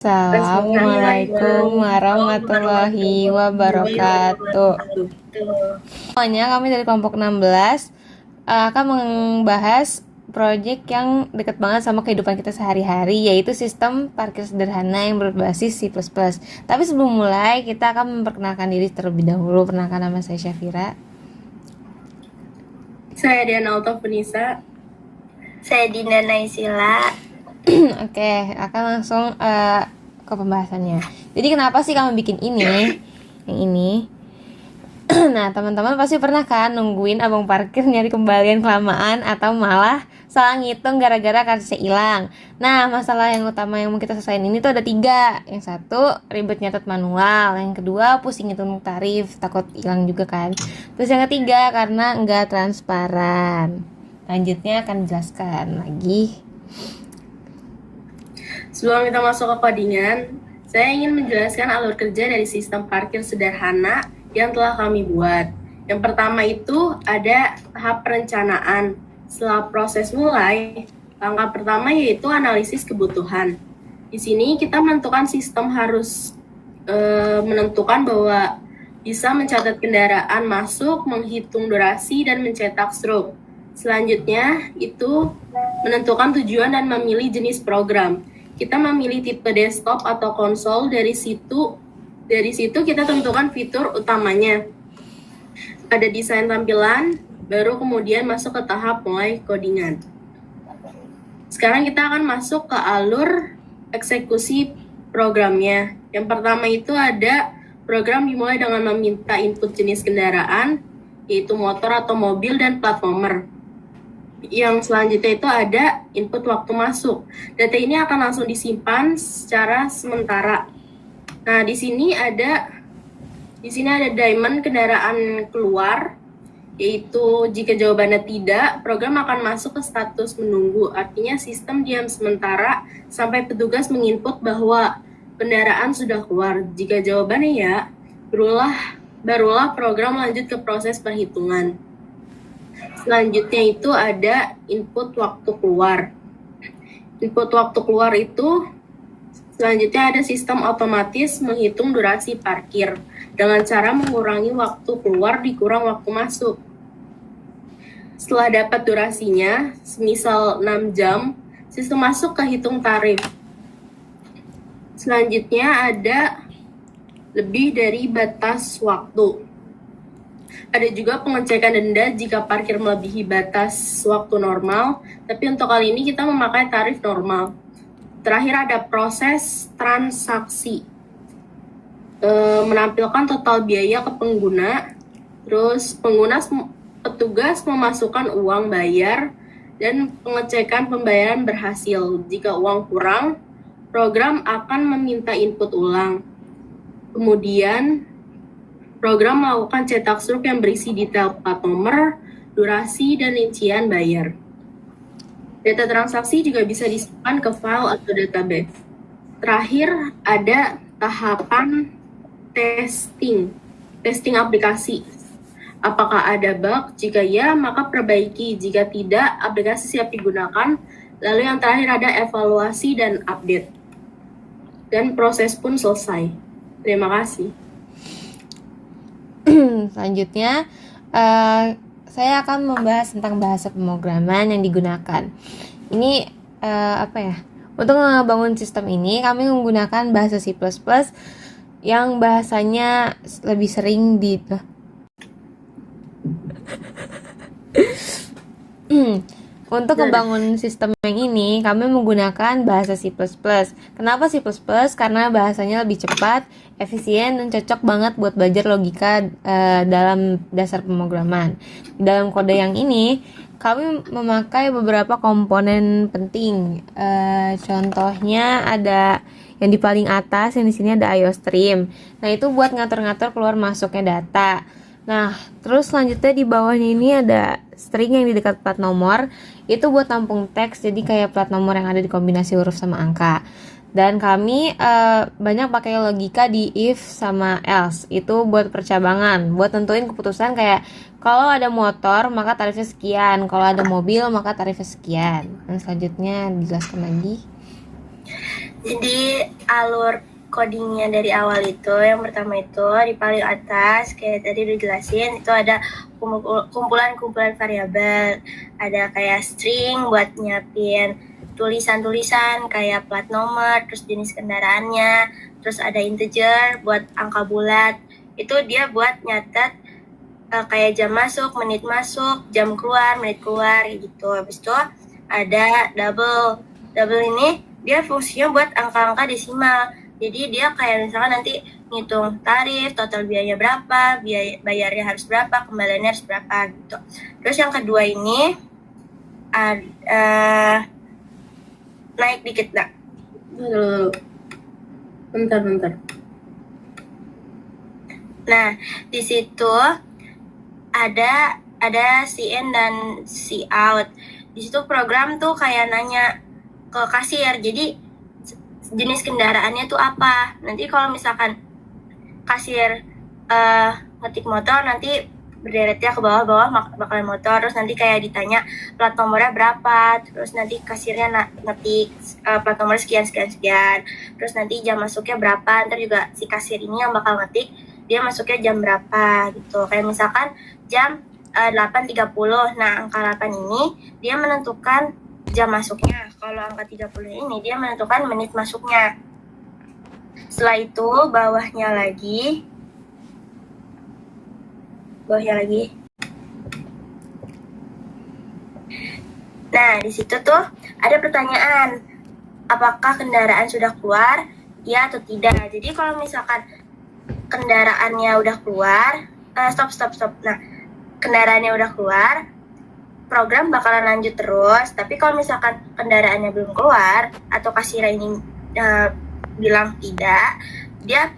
Assalamualaikum warahmatullahi wabarakatuh. Semuanya, kami dari kelompok 16 akan membahas proyek yang dekat banget sama kehidupan kita sehari-hari, yaitu sistem parkir sederhana yang berbasis C++. Tapi sebelum mulai, kita akan memperkenalkan diri terlebih dahulu. Perkenalkan, nama saya Syafira. Saya Diana Altafunisa. Saya Dinda Naisila. Oke, akan langsung ke pembahasannya. Jadi kenapa sih kamu bikin ini? Yang ini. Nah, teman-teman pasti pernah kan nungguin abang parkir nyari kembalian kelamaan atau malah salah ngitung gara-gara karcisnya hilang. Nah, masalah yang utama yang mau kita selesaiin ini tuh ada 3. Yang satu, ribet nyatet manual. Yang kedua, pusing ngitung tarif, takut hilang juga kan. Terus yang ketiga, karena enggak transparan. Lanjutnya akan dijelaskan lagi. Sebelum kita masuk ke codingan, saya ingin menjelaskan alur kerja dari sistem parkir sederhana yang telah kami buat. Yang pertama itu ada tahap perencanaan. Setelah proses mulai, langkah pertama yaitu analisis kebutuhan. Di sini kita menentukan sistem harus menentukan bahwa bisa mencatat kendaraan masuk, menghitung durasi, dan mencetak stroke. Selanjutnya itu menentukan tujuan dan memilih jenis program. Kita memilih tipe desktop atau konsol. Dari situ kita tentukan fitur utamanya. Ada desain tampilan, baru kemudian masuk ke tahap mulai codingan. Sekarang kita akan masuk ke alur eksekusi programnya. Yang pertama itu ada program dimulai dengan meminta input jenis kendaraan, yaitu motor atau mobil dan plat nomor. Yang selanjutnya itu ada input waktu masuk. Data ini akan langsung disimpan secara sementara. Nah, di sini ada diamond kendaraan keluar, yaitu jika jawabannya tidak, program akan masuk ke status menunggu. Artinya sistem diam sementara sampai petugas menginput bahwa kendaraan sudah keluar. Jika jawabannya ya, barulah program lanjut ke proses perhitungan. Selanjutnya itu ada input waktu keluar. Input waktu keluar itu selanjutnya ada sistem otomatis menghitung durasi parkir dengan cara mengurangi waktu keluar dikurang waktu masuk. Setelah dapat durasinya, semisal 6 jam, sistem masuk ke hitung tarif. Selanjutnya ada lebih dari batas waktu. Ada juga pengecekan denda jika parkir melebihi batas waktu normal, tapi untuk kali ini kita memakai tarif normal. Terakhir ada proses transaksi, menampilkan total biaya ke pengguna, terus petugas memasukkan uang bayar, dan pengecekan pembayaran berhasil. Jika uang kurang, program akan meminta input ulang. Kemudian program melakukan cetak stroke yang berisi detail plat nomor, durasi, dan rincian bayar. Data transaksi juga bisa disimpan ke file atau database. Terakhir, ada tahapan testing aplikasi. Apakah ada bug? Jika ya, maka perbaiki. Jika tidak, aplikasi siap digunakan. Lalu yang terakhir ada evaluasi dan update. Dan proses pun selesai. Terima kasih. Selanjutnya, saya akan membahas tentang bahasa pemrograman yang digunakan. Ini untuk membangun sistem ini, kami menggunakan bahasa C++ yang bahasanya lebih sering Untuk membangun sistem yang ini, kami menggunakan bahasa C++. Kenapa C++? Karena bahasanya lebih cepat, efisien, dan cocok banget buat belajar logika dalam dasar pemrograman. Dalam kode yang ini, kami memakai beberapa komponen penting. Contohnya ada yang di paling atas, yang di sini ada IOStream. Nah, itu buat ngatur-ngatur keluar masuknya data. Nah, terus selanjutnya di bawahnya ini ada string yang di dekat plat nomor. Itu buat tampung teks, jadi kayak plat nomor yang ada di kombinasi huruf sama angka. Dan kami banyak pakai logika di if sama else. Itu buat percabangan, buat tentuin keputusan kayak kalau ada motor maka tarifnya sekian, kalau ada mobil maka tarifnya sekian. Dan selanjutnya dijelaskan lagi. Jadi alur codingnya dari awal itu, yang pertama itu di paling atas kayak tadi udah jelasin, itu ada kumpulan-kumpulan variabel, ada kayak string buat nyiapin tulisan-tulisan kayak plat nomor, terus jenis kendaraannya, terus ada integer buat angka bulat, itu dia buat nyatet kayak jam masuk, jam keluar, menit keluar gitu. Habis itu ada double ini dia fungsinya buat angka-angka desimal. Jadi dia kayak misalkan nanti ngitung tarif, total biayanya berapa, biaya bayarnya harus berapa, kembaliannya harus berapa gitu. Terus yang kedua ini naik dikit nak. Dulu. Bentar. Nah, di situ ada see in dan see out. Di situ program tuh kayak nanya ke kasir. Jadi jenis kendaraannya tuh apa? Nanti kalau misalkan kasir ngetik motor, nanti berderetnya ke bawah bakalan motor, terus nanti kayak ditanya plat nomornya berapa, terus nanti kasirnya ngetik plat nomor sekian, terus nanti jam masuknya berapa, ntar juga si kasir ini yang bakal ngetik dia masuknya jam berapa gitu. Kayak misalkan jam 8.30, nah angka 8 ini dia menentukan jam masuknya, kalau angka 30 ini dia menentukan menit masuknya. Setelah itu bawahnya lagi nah di situ tuh ada pertanyaan, apakah kendaraan sudah keluar, ya atau tidak. Jadi kalau misalkan kendaraannya udah keluar, stop. Nah, kendaraannya udah keluar, program bakalan lanjut terus. Tapi kalau misalkan kendaraannya belum keluar atau kasir ini bilang tidak, dia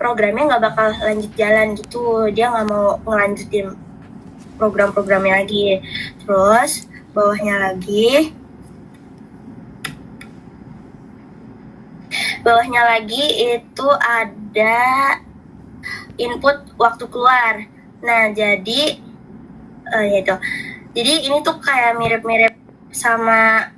programnya nggak bakal lanjut jalan gitu. Dia nggak mau ngelanjutin program-programnya lagi. Terus bawahnya lagi itu ada input waktu keluar. Nah, jadi yaitu. Jadi ini tuh kayak mirip-mirip sama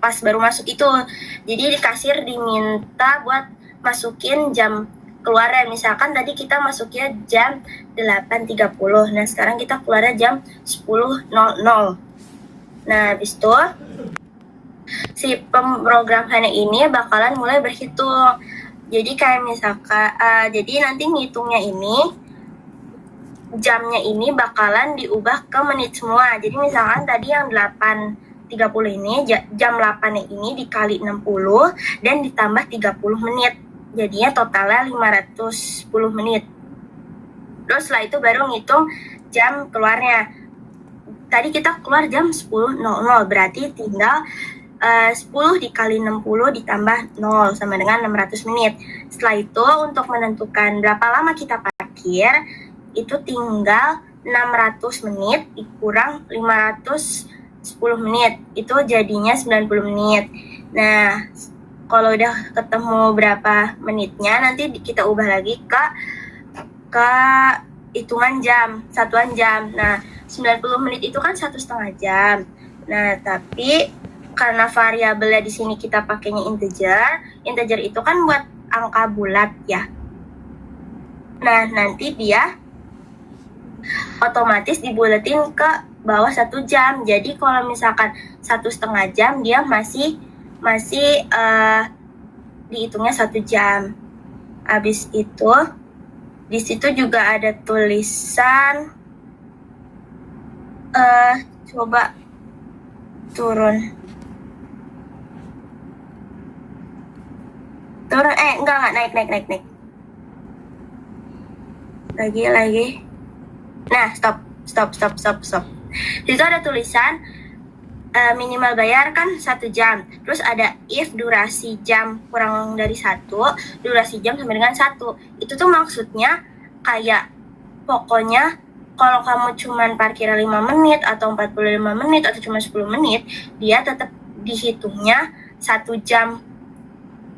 pas baru masuk itu. Jadi di kasir diminta buat masukin jam keluarnya. Misalkan tadi kita masuknya jam 8.30. Nah, sekarang kita keluarnya jam 10.00. Nah, habis itu si pemrogramannya ini bakalan mulai berhitung. Jadi kayak misalkan jadi nanti ngitungnya ini jamnya ini bakalan diubah ke menit semua. Jadi misalkan tadi yang 8.30 ini jam 8-nya ini dikali 60 dan ditambah 30 menit. Jadinya totalnya 510 menit. Terus setelah itu baru ngitung jam keluarnya. Tadi kita keluar jam 10.00, berarti tinggal 10 dikali 60 ditambah 0 sama dengan 600 menit. Setelah itu untuk menentukan berapa lama kita parkir, itu tinggal 600 menit dikurang 510 menit. Itu jadinya 90 menit. Nah, kalau udah ketemu berapa menitnya, nanti kita ubah lagi ke hitungan jam, satuan jam. Nah, 90 menit itu kan 1,5 jam. Nah, tapi karena variabelnya di sini kita pakainya integer itu kan buat angka bulat ya. Nah, nanti dia otomatis dibulatin ke bawah 1 jam. Jadi kalau misalkan 1,5 jam dia masih dihitungnya 1 jam. Habis itu di situ juga ada tulisan coba turun enggak naik lagi. Nah, stop. Di situ ada tulisan minimal bayar kan 1 jam. Terus ada if durasi jam kurang dari 1, durasi jam sama dengan 1. Itu tuh maksudnya kayak pokoknya kalau kamu cuman parkir 5 menit atau 45 menit atau cuma 10 menit, dia tetap dihitungnya 1 jam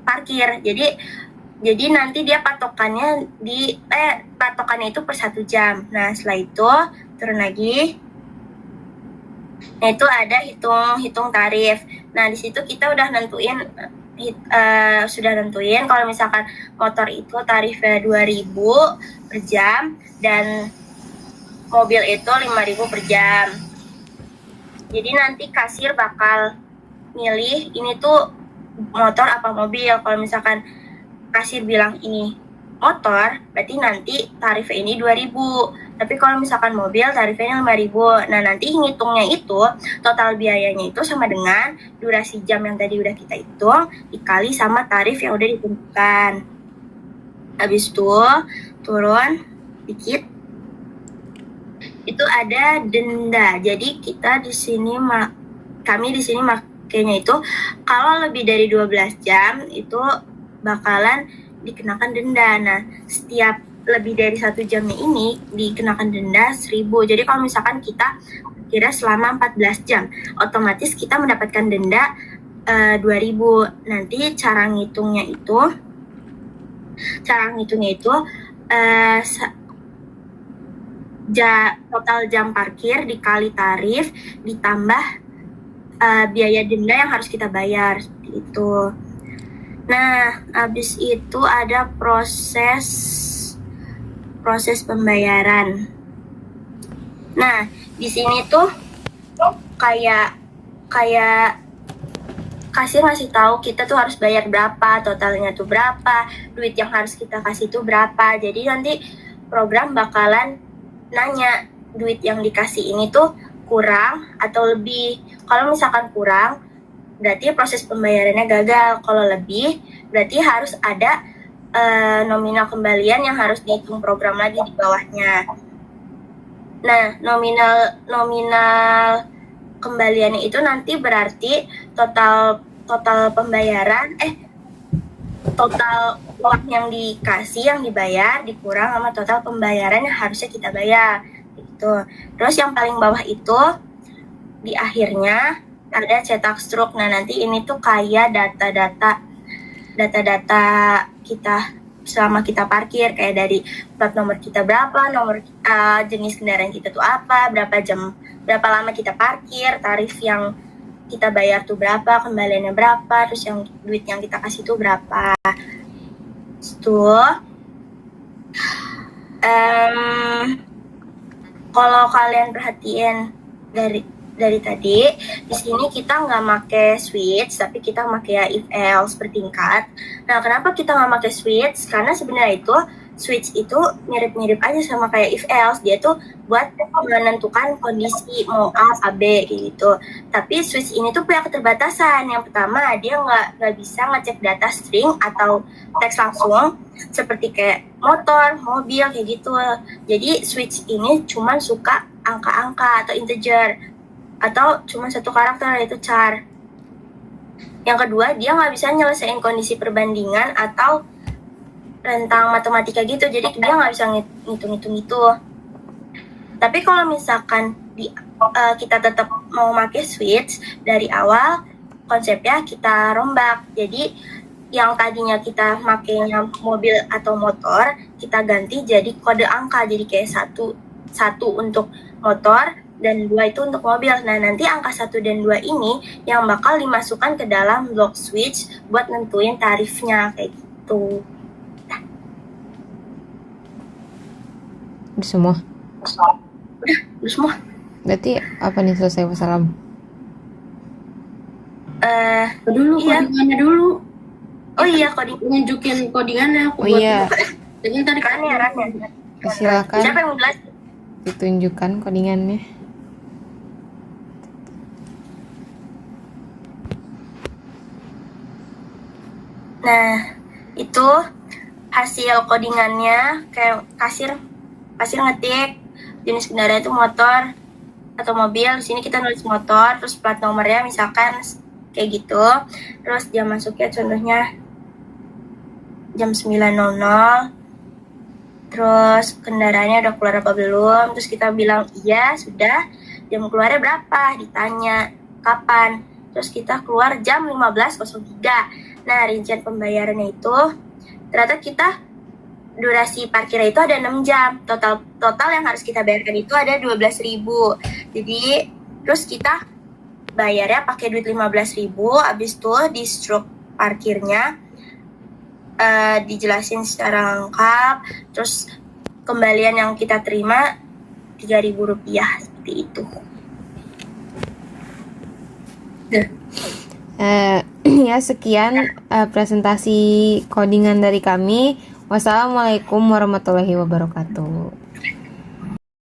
parkir. Jadi nanti dia patokannya patokannya itu per 1 jam. Nah, setelah itu turun lagi. Nah, itu ada hitung tarif. Nah, di situ kita udah sudah nentuin kalau misalkan motor itu tarifnya 2.000 per jam dan mobil itu 5.000 per jam. Jadi nanti kasir bakal milih ini tuh motor apa mobil. Kalau misalkan kasir bilang ini motor, berarti nanti tarifnya ini 2.000. Tapi kalau misalkan mobil tarifnya 5.000. Nah, nanti ngitungnya itu total biayanya itu sama dengan durasi jam yang tadi udah kita hitung dikali sama tarif yang udah ditentukan. Habis itu turun dikit. Itu ada denda. Jadi kita di sini kami di sini makanya itu kalau lebih dari 12 jam itu bakalan dikenakan denda. Nah, setiap lebih dari 1 jamnya ini dikenakan denda 1.000. Jadi kalau misalkan kita kira selama 14 jam, otomatis kita mendapatkan denda 2.000. Nanti cara ngitungnya itu total jam parkir dikali tarif ditambah biaya denda yang harus kita bayar, seperti itu. Nah, habis itu ada proses pembayaran. Nah, di sini tuh kayak kasir ngasih tahu kita tuh harus bayar berapa, totalnya tuh berapa, duit yang harus kita kasih tuh berapa. Jadi nanti program bakalan nanya duit yang dikasih ini tuh kurang atau lebih. Kalau misalkan kurang, berarti proses pembayarannya gagal. Kalau lebih, berarti harus ada nominal kembalian yang harus dihitung program lagi di bawahnya. Nah, nominal kembaliannya itu nanti berarti total pembayaran total uang yang dikasih, yang dibayar dikurang sama total pembayaran yang harusnya kita bayar gitu. Terus yang paling bawah itu di akhirnya ada cetak struk. Nah, nanti ini tuh kayak data-data kita selama kita parkir, kayak dari plat nomor kita berapa, nomor jenis kendaraan kita tuh apa, berapa lama kita parkir, tarif yang kita bayar tuh berapa, kembaliannya berapa, terus yang duit yang kita kasih tuh berapa. Itu kalau kalian perhatiin dari tadi, di sini kita nggak pakai switch, tapi kita pakai if else bertingkat. Nah, kenapa kita nggak pakai switch? Karena sebenarnya itu switch itu mirip-mirip aja sama kayak if else. Dia tuh buat menentukan kondisi mau A apa B gitu. Tapi switch ini tuh punya keterbatasan. Yang pertama, dia nggak bisa ngecek data string atau teks langsung seperti kayak motor, mobil kayak gitu. Jadi switch ini cuma suka angka-angka atau integer, atau cuma satu karakter, yaitu char. Yang kedua, dia nggak bisa nyelesain kondisi perbandingan atau rentang matematika gitu, jadi dia nggak bisa ngitung-ngitung itu. Tapi kalau misalkan kita tetap mau pakai switch, dari awal konsepnya kita rombak. Jadi yang tadinya kita makainya mobil atau motor, kita ganti jadi kode angka, jadi kayak satu untuk motor dan 2 itu untuk mobil. Nah, nanti angka 1 dan 2 ini yang bakal dimasukkan ke dalam block switch buat nentuin tarifnya, kayak gitu. Udah semua. Udah semua. Berarti apa nih, selesai wassalam? Dulu Iya. codingannya dulu. Oh iya, coding. Nunjukin codingannya aku Oh buat. iya, Jadi ntar Rannya. silakan Siapa yang jelas? ditunjukkan codingannya. Nah, itu hasil codingannya. Kayak kasir ngetik jenis kendaraan itu motor atau mobil. Di sini kita nulis motor, terus plat nomornya misalkan kayak gitu. Terus jam masuknya contohnya jam 9.00. Terus kendaraannya udah keluar apa belum? Terus kita bilang iya, sudah. Jam keluarnya berapa? Ditanya kapan. Terus kita keluar jam 15.03. Nah, rincian pembayarannya itu ternyata kita durasi parkirnya itu ada 6 jam. Total yang harus kita bayarkan itu ada 12.000. Jadi Terus kita bayarnya pakai duit 15.000, habis itu di stroke parkirnya dijelasin secara lengkap, terus kembalian yang kita terima Rp3.000 seperti itu. Ya sekian presentasi codingan dari kami. Wassalamualaikum warahmatullahi wabarakatuh.